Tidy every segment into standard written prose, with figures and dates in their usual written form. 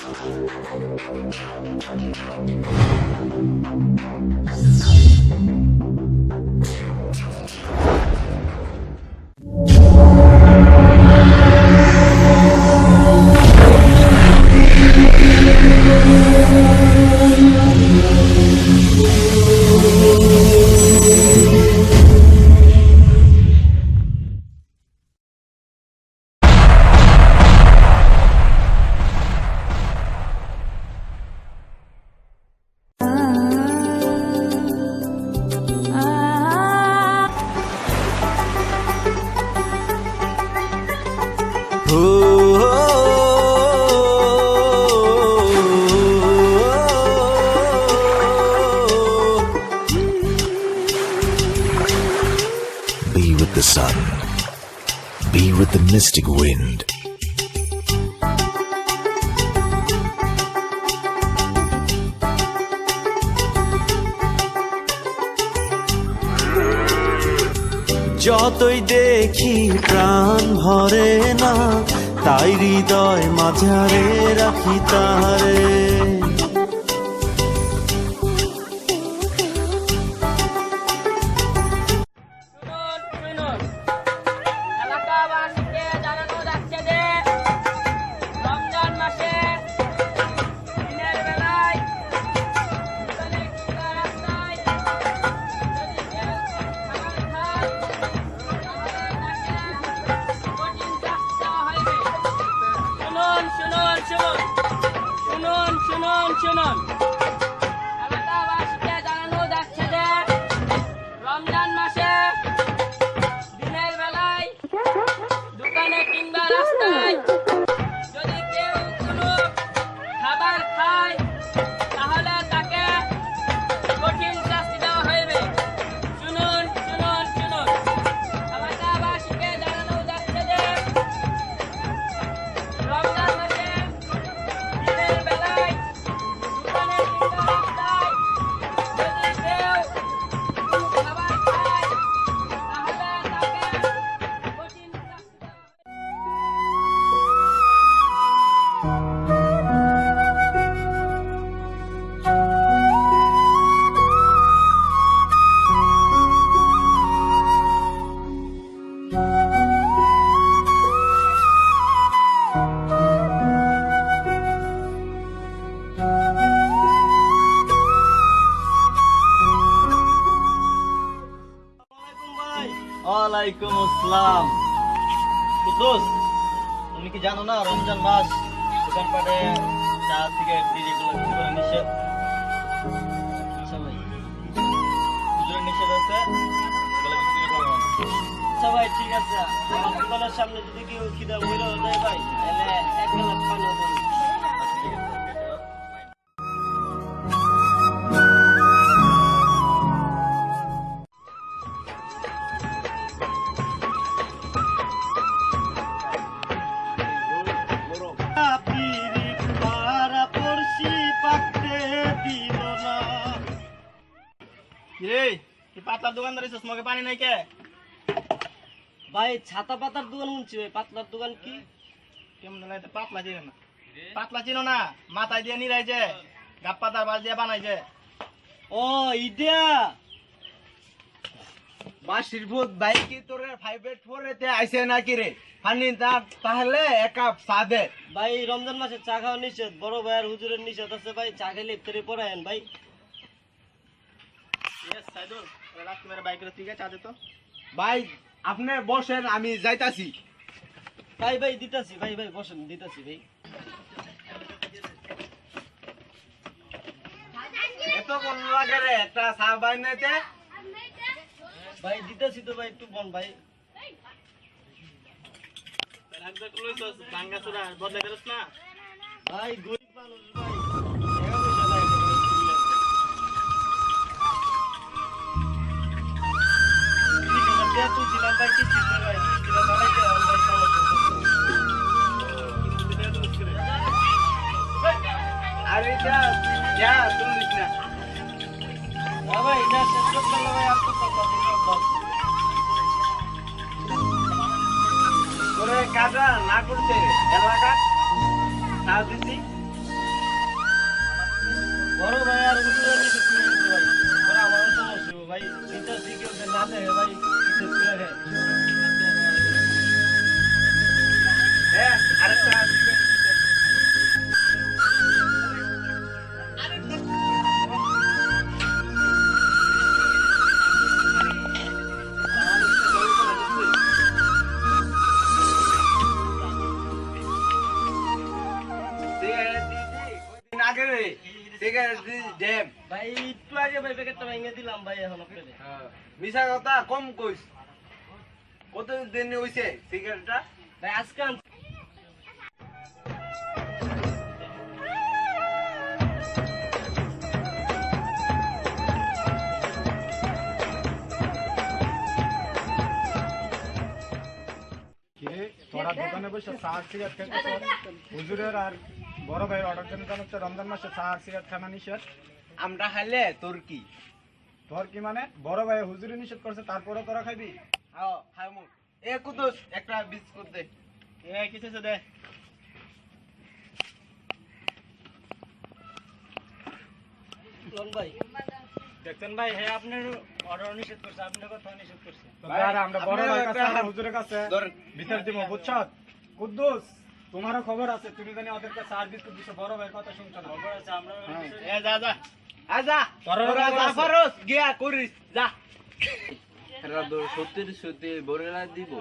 Be with the sun. Be with the mystic wind. যতই দেখি প্রাণ ভরে না, তাই হৃদয় মাঝারে রাখি তারে। শুনুন, এলাকাবাসীকে জানানো যাচ্ছে যে রমজান মাসে দিনের বেলায় দোকানে কিংবা রাস্তায় যদি কেউ কোনো খাবার খায় তাহলে তাকে কঠিন শাস্তি দেওয়া হইবে। শুনুন, এলাকাবাসীকে জানানো যাচ্ছে যে রমজান মাসে দিনের বেলায় ওয়ালাইকুম আসসালাম। কুদ্দুস, তুমি কি জানো না রমজান মাস দোকানপাটে চা সিগারেট বিড়ি এগুলো কিছু করে নিষেধ? আচ্ছা ভাই, হুজুরের নিষেধ আছে, এগুলো বিক্রি করবো না। আচ্ছা ভাই, ঠিক আছে। আমার দোকানের সামনে যদি কেউ খিদা মহিলা হয়ে যায় ভাই, তাহলে 1 লাখ পানি দেবো। পাতলার দোকানদার মগে পানি নাই কে ভাই? ছাতা পাতার দোকান শুনছি ভাই, পাতলার দোকান কি কেমন? পাতলা চিনো না? পাতলা চিনো না? মাথায় দিয়ে নিরাই যে গাপ পাতার বাস দিয়ে বানাই যে। ও ইডিয়া বাসির ভূত ভাই, কি তোর 584 এতে আইছে নাকি রে? পানি তাহলে এক কাপ চা দে ভাই। রমজান মাসে চা খাওয়া নিষেধ, বড় ভাইয়ের হুজুরের নিষেধ আছে ভাই। চা খেলে ইফতারি পড়ায়েন ভাই। ভাই আপনি বসেন, আমি যাইতাছি। ভাই ভাই দিতাছি, ভাই ভাই বসেন, দিতাছি ভাই। এত কোন লাগে রে একটা চা বানাইতে? ভাই দিতাছি তো ভাই, একটু বল ভাই। ভাই গরিব মানুষ ভাই, আরে যা যা তুমি না ভাই, এটা শেষ করতে হবে ভাই। আর তো কথা তোরে কাজা না করতে এলাকা সাহায্য দিছি বড় ভাই আর হুজুরের নিষেধ করে দিছে ভাই। ওরা আমার সমস্যা ভাই, বিচার দিকে ওদের না দেয় ভাই, নিষেধ করে দেয়। হ্যাঁ, আরেকটা দিবেন। ভাই একটু আগে ভাই প্যাকেটটা ভেঙে দিলাম ভাই, এখন আপনাদের। মিশা কথা কম কইস। কতদিন হইছে সিগারেটটা? ভাই আজকে কিরে তোরা দোকানে বসে চা আর সিগারেট খেতে হুজুরের আর বড় ভাইয়ের অর্ডার জন্য জানাচ্ছে রমজান মাসে চা আর সিগারেট খানা নিষেধ। আমরা খাইলে তোর কি? তোর কি মানে? বড় ভাই হুজুরে নিষেধ করছে তারপরে তোরা খাবি? হ্যাঁ খাইমু। এ কুদুস একটা বিস্কুট দে। এ কিছু আছে দে। লোন ভাই দেখছেন ভাই, হ্যাঁ আপনার অর্ডার নিষেধ করছে, আপনার কথা নিষেধ করছে। তো যারা আমরা বড় ভাইয়ের কাছে আর হুজুরের কাছে ধরেন। বিচার দিব, বুঝছো? কুদ্দুস তোমারও খবর আছে, তুমি জানি ওদেরকে চা আর বিস্কুট দিছো, বড় ভাইয়ের কথা শুনছো না। খবর আছে আমরা। হ্যাঁ। এ যা যা। আজা তোরা তোরা খবর আছে? জাফরস গিয়া করিস যা। এরা তো সত্যি সত্যি বরেলা দিব।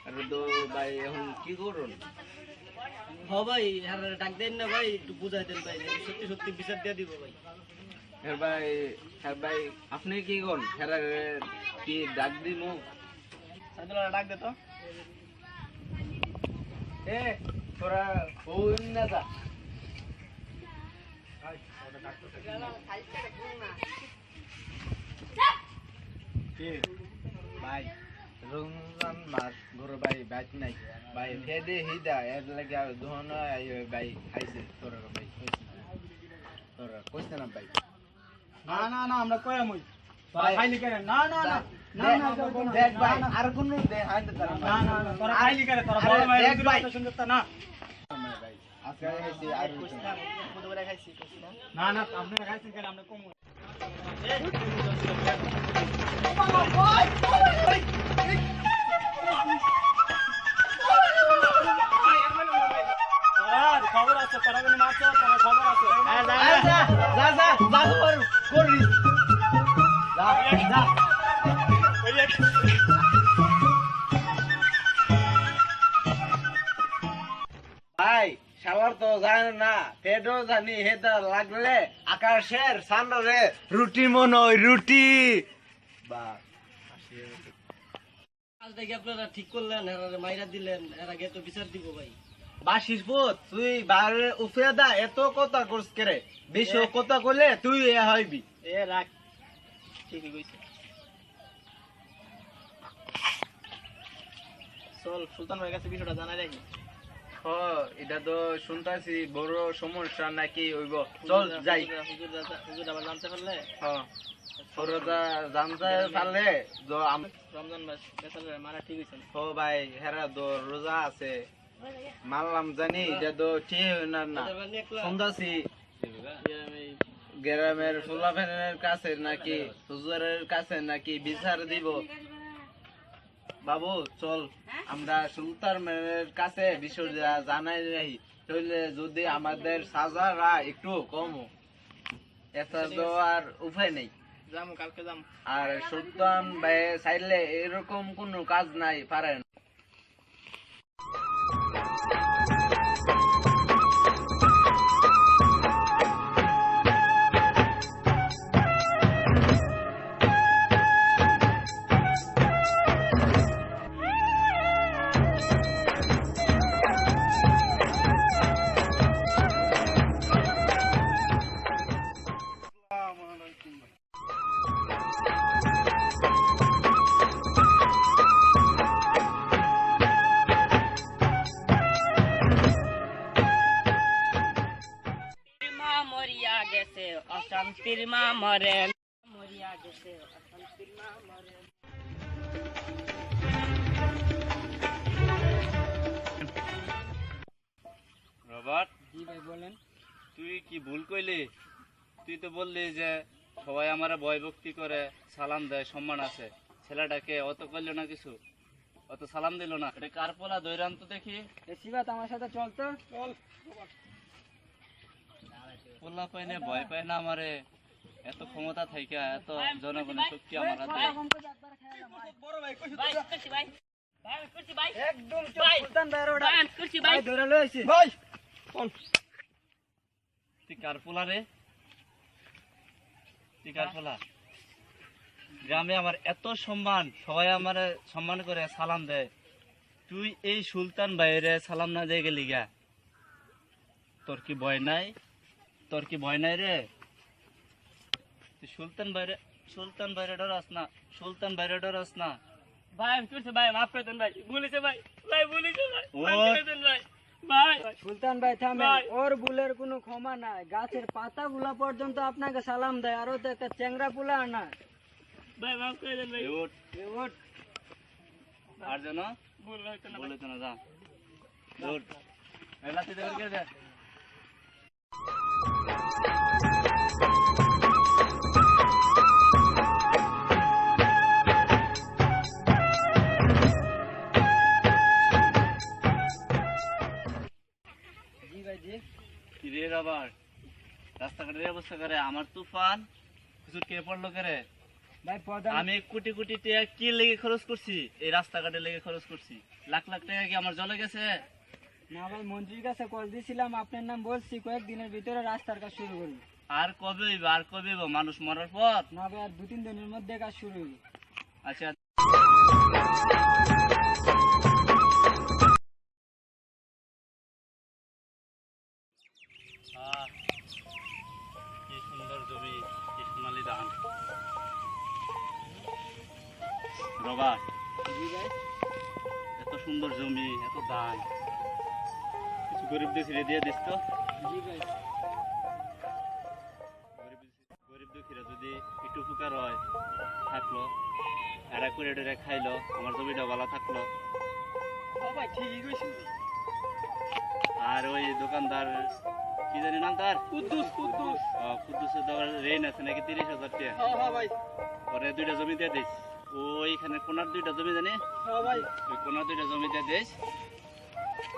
আরে তো ভাই এখন কি করুন? হ ভাই, হ্যাঁ ডাক দেন না ভাই, একটু বুঝাই দেন ভাই, সত্যি সত্যি বিচার দিয়ে দিব ভাই। হ্যাঁ ভাই আপনি কি কোন? হেরা কি ডাক দিমু? সাইদুল্লাহ ডাক দে তো। এ তোরা হইন না যা। কি ভাই রমজান মাস বড় ভাই বাইক নাই ভাই, হেডে হিদা এর লাগে ধন ভাই খাইছে তোরা ভাই তোরা কইছ না ভাই। না না না আমরা কই আমই তোরা ভাই। খাইলি কেন? না না না না না দেখ ভাই আর কোন দে হাইতে তারা না না না তোরা খাইলি কেন? তোরা আরে বড় ভাই দেখ হুজুরের ভাই। কথা শুনতে না। ভাই আজকে খাইছি আর বুধবারে খাইছি কইছি না। না না আপনারা খাইছেন কেন? আমরা কম তোরা খবর আছে, তোরা কোনো মারছো, তোরা খবর আছে। হ্যাঁ যা যা যা যা যা করিস যা যা। ভাই শালার তো জানে না, পেটও জানি, হেটা লাগলে আকাশের সান্ডারে রুটি মনে হয় রুটি। বা আজ দেখি আপনারা ঠিক করলেন, এরা মাইরা দিলেন, এর আগে তো বিচার দিব ভাই। বাসিস পুত তুই বাইরে উফরে দা এত কথা করস করে, বেশি কথা করলে তুই এ হইবি। এ রাখ, ঠিকই কইছে। চল সুলতান ভাইয়ের কাছে বিষয়টা জানাই রাখি। হ এটা তো শুনতাছি বড় সমস্যা নাকি হইব। চল যাই। হুজুর আবার জানতে পারলে হ্যাঁ তোরা জানতে পারলে রমজান মাস বেচারা মারা ঠিক হইছে না। ও ভাই হেরা তো রোজা আছে, মানলাম জানি এটা তো ঠিক হয় না। না শুনতাছি গ্রামের ফুলাফেনের কাছে নাকি হুজুরের কাছে নাকি বিচার দিব। বাবু চল আমরা সুলতান মেয়ের কাছে বিষয়টা জানাই রাখি, তাহলে যদি আমাদের সাজারা একটু কম, এটা তো আর উপায় নেই। যাম কালকে যাম। আর সুলতান ভাই চাইলে এরকম কোনো কাজ নাই পারেন। মা মরিয়া গেছে অশান্তির মা মরে মরিয়া গেছে অশান্তির মা মরে। রবার্ট জি ভাই বলেন। তুই কি ভুল কইলি? তুই তো বললি যে সবাই আমার ভয় ভক্তি করে সালাম দেয়, সম্মান আছে। ছেলেটাকে অত করলো না কিছু, অত সালাম দিল না। এটা কার পোলা দৈরাম তো দেখি। শিবাত আমার সাথে চলতো। পোলা পাই না, ভয় পায় না আমারে। এত ক্ষমতা থাইকা, এত জনগণের শক্তি আমার হাতে। একদম সুলতান ভাই ওটা ভাই ধরে লইছি। তুই কার পোলা রে? তুই কার পোলা? গ্রামে আমার এত সম্মান, সবাই আমার সম্মান করে সালাম দেয়। তুই এই সুলতান ভাইরে সালাম না দিয়ে গেলি গা? তোর কি ভয় নাই? তোর কি ভয় নাই রে? তুই সুলতান ভাইরে ডরাস না? সুলতান ভাইরে ডরাস না? ভাই আমি করছি ভাই, মাফ করে দেন ভাই, ভুলেছে ভাই, ভাই ভুলেছে ভাই, ও। মাফ করে দেন ভাই। ভাই সুলতান ভাই থামেন, ভাই। ওর ভুলের কোনো ক্ষমা নাই। গাছের পাতা গুলা পর্যন্ত আপনাকে সালাম দেয়, আরো তো একটা চ্যাংরা পুলা না। ভাই মাফ করে দেন ভাই, এই ওঠ, ওঠ। আর যেন ভুল হইতো না ভাই। বলেছে না, যা ওঠ। এই লাঠি দে, বের করে দে। জি ভাই জি। কি রে আবার রাস্তাঘাটের অবস্থা করে? আমার তুফান কিছু কে পড়লো করে? ভাই প্রধান আমি কোটি কোটি টাকা কি লেগে খরচ করছি? এই রাস্তাঘাটে লেগে খরচ করছি। লাখ লাখ টাকা কি আমার জলে গেছে? না ভাই, মন্ত্রীর কাছে কল দিয়েছিলাম, আপনার নাম বলছি, কয়েকদিনের ভিতরে রাস্তার কাজ শুরু করবো। আর কবে হইব? আর কবে হইব? মানুষ মরার পর? না ভাই, আর 2-3 দিনের মধ্যে কাজ শুরু হইবে। আচ্ছা, কি সুন্দর জমি, কি সোনালি ধান। রবার্ট, জি ভাই। এত সুন্দর জমি, এত ধান, কিছু গরিবদের ছেড়ে দিয়ে দিস তো। জি ভাই। গরিব দুঃখীরা যদি একটু উপকার হয়, থাকলো, এরা করে টেরে খাইলো, আমার জমিটা ভালো থাকলো। ভাই ঠিকই কইছেন। আর ওই দোকানদার কি জানি নাম তার? কুদ্দুস। কুদ্দুসের দেওয়ার রেন আছে নাকি 30,000 টাকা। হ্যাঁ ভাই। ওরে 2টা জমি দিয়ে দিস। ওইখানে কোনার 2টা জমি জানি, হ্যাঁ ভাই। ওই কোনার 2টা জমি দিয়ে দিস।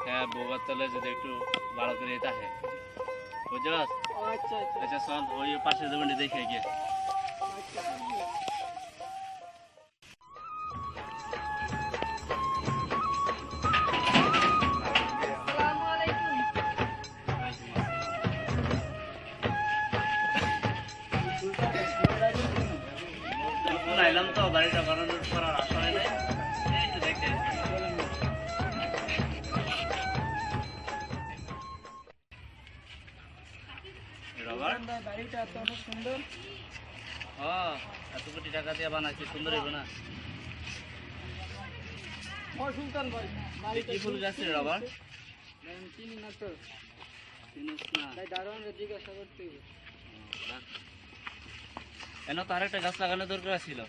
হ্যাঁ, বউবার তলে যদি একটু ভালো করে থাকে, বুঝছ? আচ্ছা আচ্ছা। আচ্ছা চল, ওই পাশের জমিটা দেখে গিয়ে। আইলাম তো, বাড়িটা বানানোর করার আশা হয় নাই। এই তো দেখে রবার্ট, ভাই বাড়িটা তো অনেক সুন্দর। এত কোটি টাকা দিয়ে বানাইছি, সুন্দর হইব না? ও সুলতান ভাই, কি ফুল গাছ রে রবার্ট? আমি চিনি না তো। চিনিস না? ভাই দারোয়ানকে জিজ্ঞাসা করতে হবে। এনে তো আরেকটা গাছ লাগানো দরকার ছিল,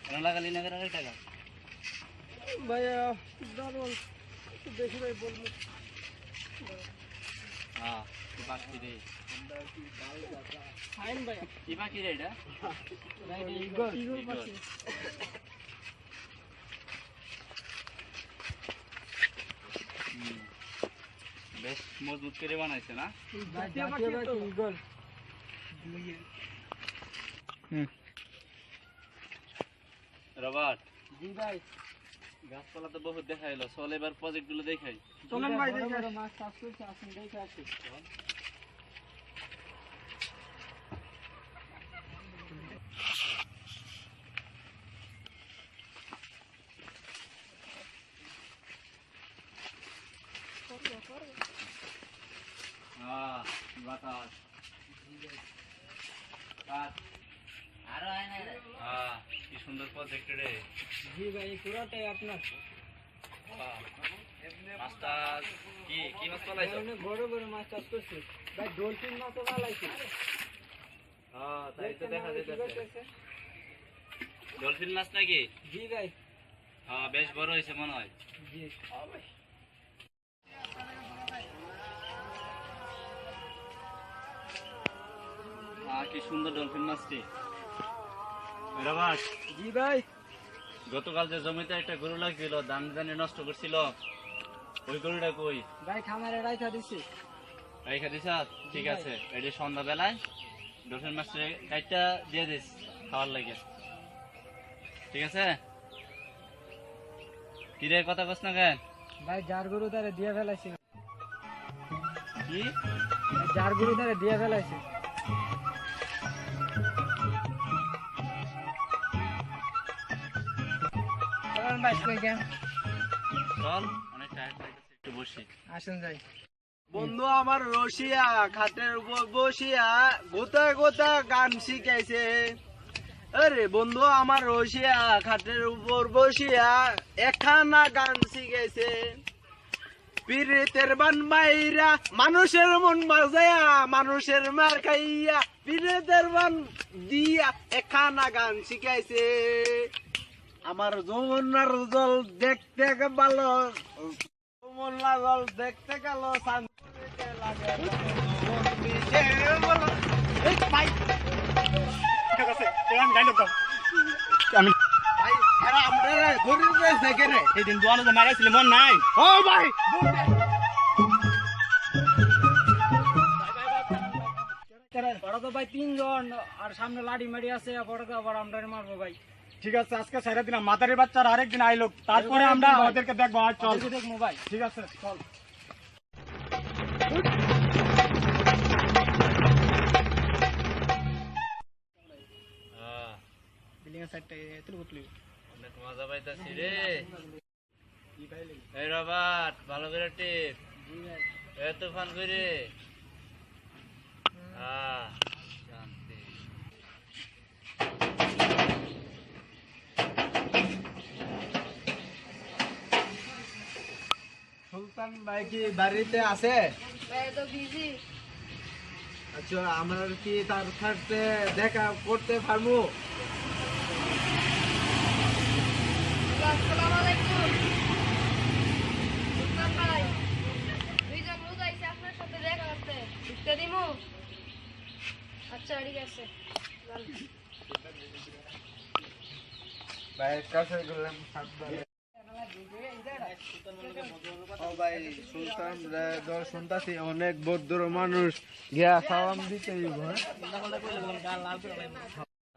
এনে লাগালি না কেন আরেকটা গাছ? ভাই দারোয়ান দেখি ভাই বলবো। হ্যাঁ, কি পাখি রে? ফাইন ভাই। কি পাখি রে এটা? ভাই ইগল। ঈগল। বেশ মজবুত করে বানাইছে না? ভাই জাতীয় পাখি ইগল। রবার্ট, জি ভাই। গাছপালা তো বহুত দেখা এলো, চল এবার প্রজেক্ট গুলো দেখাই। চলেন ভাই দেখে আসি। মাছ চাষ করছে, আসুন দেখে আসি। হ্যাঁ, বাতাস। কাঠ। হ্যাঁ, কি সুন্দর প্রজেক্ট রে। জি ভাই, এই পুরোটাই আপনার। মাছটা কি কি মাছ পালাইছো? অনেক বড় বড় মাছ চাষ করছে ভাই, ডলফিন মাছও পালাইছে। হ্যাঁ, তাই তো দেখা কি যাইতেছে। করতেছে? ডলফিন মাছ নাকি? জি ভাই। হ্যাঁ, বেশ বড় হয়েছে মনে হয়। জি। কি সুন্দর ডলফিন মাছটি। রাবাস, জি ভাই। গতকাল যে জমিতে একটা গরু লাগছিল, দান দানে নষ্ট করছিল, ওই গরুটা কই? ভাই খামারে রাইখা দিছি। রাইখা দিছ? ঠিক আছে, এটি সন্ধ্যা বেলায় ডলফিন মাছটা কাইটটা দিয়ে দিস খাওয়ার লাগে, ঠিক আছে? কিরে কথা কস না কেন? ভাই যার গরু তারে দিয়ে ফেলাইছি। কি? যার গরু তারে দিয়ে ফেলাইছি। ভাই কই গেম? চল, অনেক টায়ার্ড লাগছে, একটু বসি। আসেন যাই। বন্ধু আমার রসিয়া খাটের উপর বসিয়া গোতা গোতা গান শিখাইছে। আরে বন্ধু আমার রসিয়া খাটের উপর বসিয়া একখানা গান শিখাইছে। পীরেতের বান মাইরা মানুষের মন বাজায়া মানুষের মার খাইয়া পীরেতের বান দিয়া একখানা গান শিখাইছে। আমার যমুনার জল দেখতে ভালো, যমুনার জল দেখতে গেল শান্তিতে লাগে না। বন্দিতে বলো, এই ভাই ঠিক আছে, আমি গাইলাম তো। ভাই এরা আমরা গরিব রয়েছে কে রে? সেদিন দোয়ানো যে মারাইছিল মন নাই? ও ভাই বড় তো ভাই 3 জন আর সামনে লাড়ি মারি আছে, বড় তো আবার আমরা মারবো ভাই। ঠিক আছে, আজকে ছেড়ে দিলাম। মাদারি বাচ্চারা আরেকদিন আইলো, তারপরে আমরা ওদেরকে দেখবো। আর চল, দেখবো ভাই। ঠিক আছে, চল। বিল্ডিং এর সাইডটা এত উঠলি। অনেক মজা পাইতাছি রে। এই রবার্ট, ভালো করে টিপ। এ তুফান করে। শান্তি। সুলতান ভাই কি বাড়িতে আছে? তো বিজি। আচ্ছা আমরা কি তার সাথে দেখা করতে পারবো? আসসালামু আলাইকুম। সুলতান ভাই, দুইজন লোক আইছে আপনার সাথে দেখা করতে। ঢুকতে দিমু? আচ্ছা ঠিক আছে। ভাইয়ের কাছে গেলাম ও ভাই সুলতান দর শুনতাছি অনেক ভদ্র মানুষ, গিয়া সালাম দিতে হইব।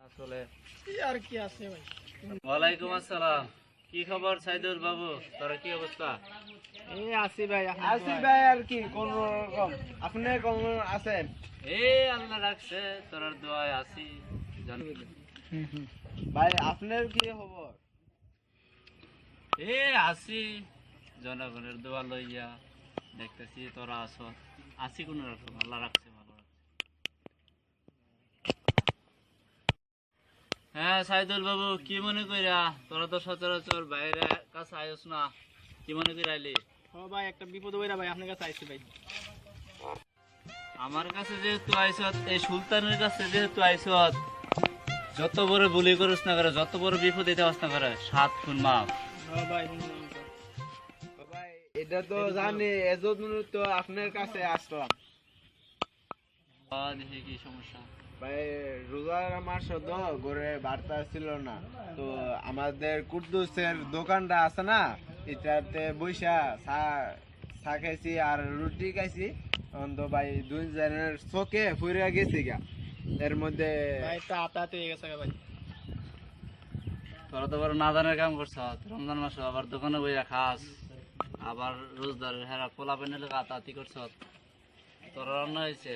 আসলে আর কি আছে ভাই? ওয়ালাইকুম আসসালাম। কি খবর সাইদুল বাবু, তোর কি অবস্থা? এই আসি ভাই। আসি ভাই আর কি কোন রকম, আপনি কেমন আছেন? এই আল্লাহ রাখছে, তোর দোয়ায় আছি। ভাই আপনার কি খবর? এ আছি জনগণের দোয়া লইয়া, দেখতেছি তোরা আছো। আছি কোন রকম, আল্লাহ রাখছে, ভালো রাখছে। হ্যাঁ সাইদুল বাবু, কি মনে কইরা? তোরা তো সচরাচর বাইরে কাছে আইস না, কি মনে কইরা আইলি? ও ভাই একটা বিপদ হইরা ভাই আপনার কাছে আইছি ভাই। আমার কাছে যেহেতু আইসত, এই সুলতানের কাছে যেহেতু আইসত, যত বড় বুলি করিস না করে, যত বড় বিপদ দিতে না করে, 7 খুন মাফ। ও ভাই ও ভাই এটা তো জানি, এজন্য তো আপনার কাছে আসলাম। দেখি কি সমস্যা। ভাই রোজার মাস তো ঘরে বার্তা ছিল না, তো আমাদের কুদ্দুসের দোকানটা আছে না, এটাতে বইসা চা খাইছি আর রুটি খাইছি। তখন তো ভাই 2 জনের চোখে ফুরে গেছি গা, এর মধ্যে ভাই তো আতাতে হয়ে গেছে ভাই। তোরা তো বড় নাদানের কাম করছ, রমজান মাস আবার দোকানে বইয়া খাস, আবার রোজদার হেরা পোলা পেনে আতাতি করছ, তোর রান্না হয়েছে।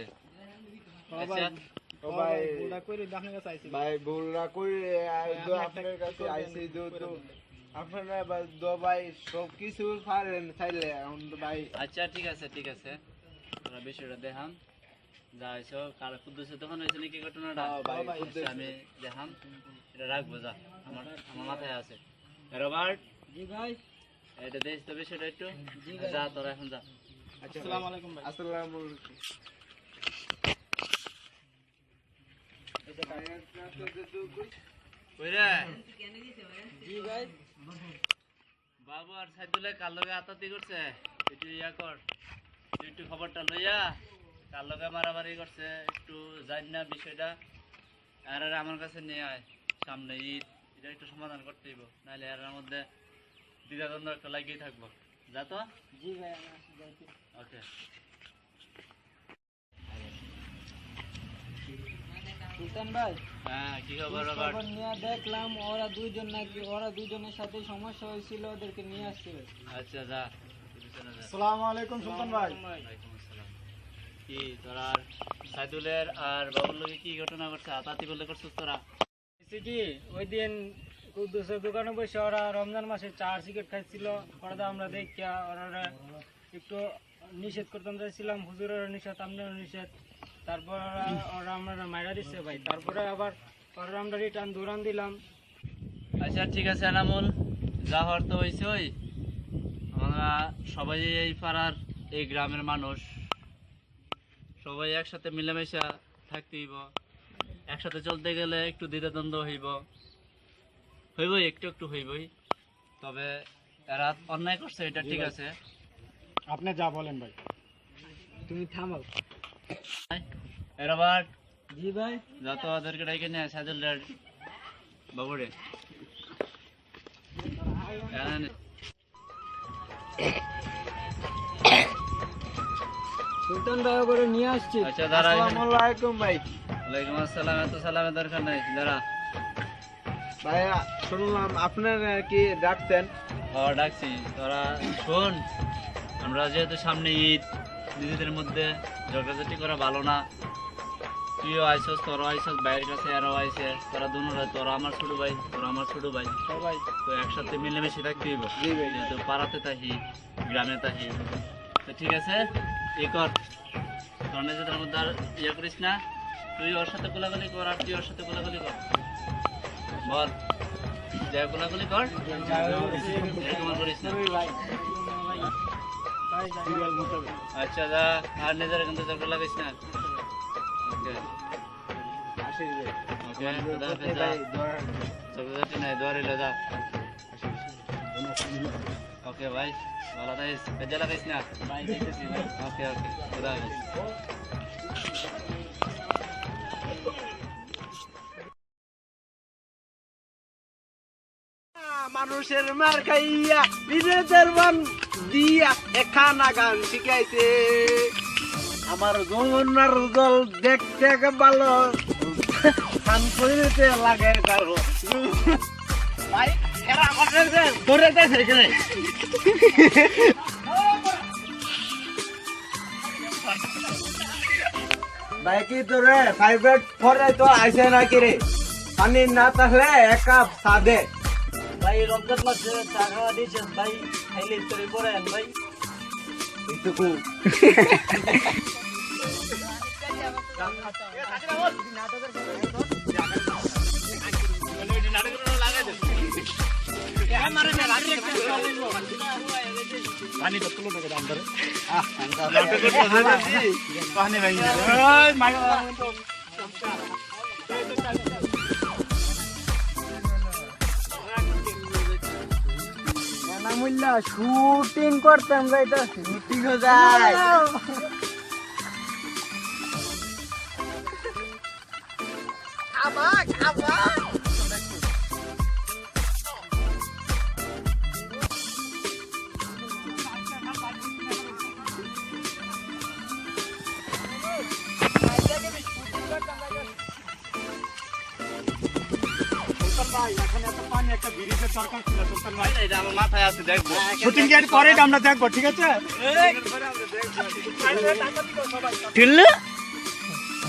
ও ভাই ওটা কইরে আপনার কাছে আইছি। ভাই ভুলরা করে আপনার কাছে আইছি, তো আপনারা ভাই সব কিছু পারেন চাইলে এখন তো ভাই। আচ্ছা ঠিক আছে, ঠিক আছে, তোরা বিষয়টা দেখাম যা হয়েছে। কাল কুদ্দুসের দোকান হয়েছে নাকি ঘটনাটা? হ্যাঁ ভাই, আচ্ছা, আমি দেখাম, এটা রাখবো, যা আমার আমার মাথায় আছে। রবার্ট, জি ভাই। এটা দেখ তো বিষয়টা একটু, যা তোরা এখন যা। আচ্ছা আসসালামু আলাইকুম ভাই। আসসালামু আলাইকুম। কই রে? জি ভাই। বাবু আর সাইদুলে কাল লগে আতাতি করছে, একটু ইয়া কর, তুই একটু খবরটা লইয়া কার লগে মারামারি করছে একটু জানি না বিষয়টা, আর আমার কাছে নিয়ে আয়, সামনে ঈদ, এটা একটু সমাধান করতে হইব, নাহলে এর মধ্যে দ্বিধাদ্বন্দ্ব একটা লাগিয়ে থাকবো। যা তো। জি ভাই আমি যাইছি। ওকে। সুলতান ভাই হ্যাঁ, কি খবর রবার্ট? খবর নিয়ে দেখলাম ওরা দুইজনের সাথে সমস্যা হয়েছিল, ওদেরকে নিয়ে আসছে। আচ্ছা যা, পিছনে যা। আসসালামু আলাইকুম সুলতান ভাই। ওয়ালাইকুম আসসালাম। কি তোরা আর সাইদুলের আর বাবুর লগে কি ঘটনা ঘটছে? হাতাহাতি বলে করছিস তোরা? সিটি ওই দিন কুদ্দুসের দোকানে বসে ওরা রমজান মাসে চা সিগারেট খাইছিল, ওরা আমরা দেখিয়া ওরা একটু নিষেধ করতাম চাইছিলাম, হুজুরের নিষেধ, আমনেরও নিষেধ। তারপর ওরা আমরা মাইরা দিচ্ছে ভাই, তারপরে আবার ওরা আমরা রিটার্ন দৌড়ান দিলাম। আচ্ছা ঠিক আছে এনামুল, যা হওয়ার তো হয়েছে। ওই আমরা সবাই এই পাড়ার এই গ্রামের মানুষ, সবাই একসাথে মিলেমিশা থাকতে হইব, একসাথে চলতে গেলে একটু দ্বিধাদ্বন্দ্ব হইবই, একটু একটু হইবই। তবে এরা অন্যায় করছে, এটা ঠিক আছে। আপনি যা বলেন ভাই। তুমি থামাও। এবার জি ভাই। যত ওদেরকে ডাইকে নিয়ে সাইদুল বাবুরে সুলতান ভাই করে নিয়ে আসছি। আচ্ছা দাঁড়া। আসসালামু আলাইকুম ভাই। ওয়ালাইকুম আসসালাম। এত সালামের দরকার নাই, দাঁড়া। ভাইয়া শুনলাম আপনার কি ডাকতেন? ডাকছি। তোরা শোন, আমরা যেহেতু সামনে ঈদ, নিজেদের মধ্যে ঝগড়াঝাটি করা ভালো না। তুইও আইসস, তোরাও আইসস, ভাইয়ের কাছে আরও আইসে, তোরা দুনুরা, তোরা আমার ছোট ভাই, তোরা আমার ছোট ভাই, সবাই তো একসাথে মিলেমিশে থাকতে হইব। জি ভাই। যেহেতু পাড়াতে থাকি, গ্রামে থাকি, তো ঠিক আছে ই কর, তোর নিজেদের মধ্যে আর ইয়ে করিস না। তুই ওর সাথে গোলাগুলি কর, আর তুই ওর সাথে গোলাগুলি কর। বল, যা গোলাগুলি কর, এরকম আর করিস না। আচ্ছা যা, আর নিজের কিন্তু ঝগড়া লাগাইস না। ওকে ওকে, খোদা হাফেজ, যা। ঝগড়াঝাটি নাই, দোয়া রইলো, যা। ওকে ভাই, ভালো থাকিস, বেজা লাগাইস না। ওকে ওকে, খোদা হাফেজ। মানুষের মার খাইয়া নিজেদের মন দিয়া এখানা গান শিখাইছে। আমার যমুনার জল দেখতে ভালো, খান করিতে লাগে কারো। ভাই এরা আমাদের ধরে দেয় এখানে। ভাই কি তোরে প্রাইভেট ফরে তো আইসে নাকি রে? পানি না তাহলে এক কাপ চা দে। ভাই রমজান মাসে চা খাওয়া দিয়েছেন ভাই, খাইলে ইফতারি করেন ভাই। এইটুকু নামুল্লা শুটিং করতাম যাইতা, শুটিং হয়ে যায়। এটা আমার মাথায় আছে, দেখবো। শুটিং গেট পরে আমরা দেখবো, ঠিক আছে?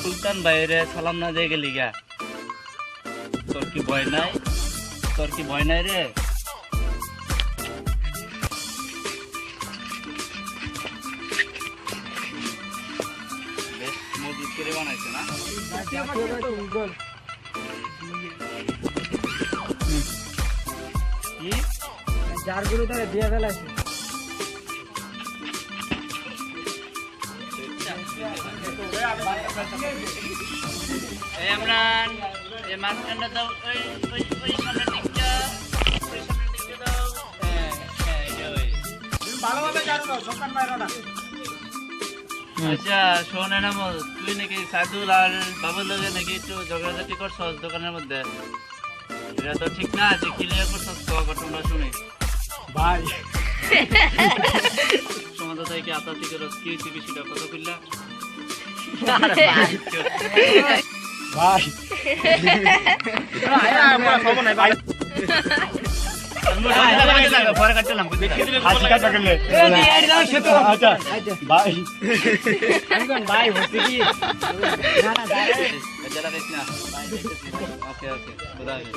সুলতান ভাইরে সালাম না দিয়ে গেলি গা? তোর কি ভয় নাই? তোর কি ভয় নাই রে? বেশ মজবুত করে বানাইছে না? কি? যার গুলো তারা দিয়ে ফেলাইছে। এই ইমরান, এই মাঝখানটা দাও, ওই সামনের দিকটা, ওই সামনের দিকটা দাও। হ্যাঁ, এটা ওই। ভালোভাবে জানো না, দোকান বাইরে না। আচ্ছা শোন এনামল, তুই নাকি সাইদুল আর বাবুর লগে নাকি একটু ঝগড়াঝাটি করছস দোকানের মধ্যে, এটা তো ঠিক না, যে ক্লিয়ার করছস তো ঘটনাটা শুনি। ভাই সমাজা থেকে আপনার থেকে কি হয়েছে বিষয়টা কত করলা? ভাই পরে কাটলাম হাসি কাটা গেলে আচ্ছা ভাই ভাই হচ্ছে কি ওকে ওকে খুদা হাফেজ।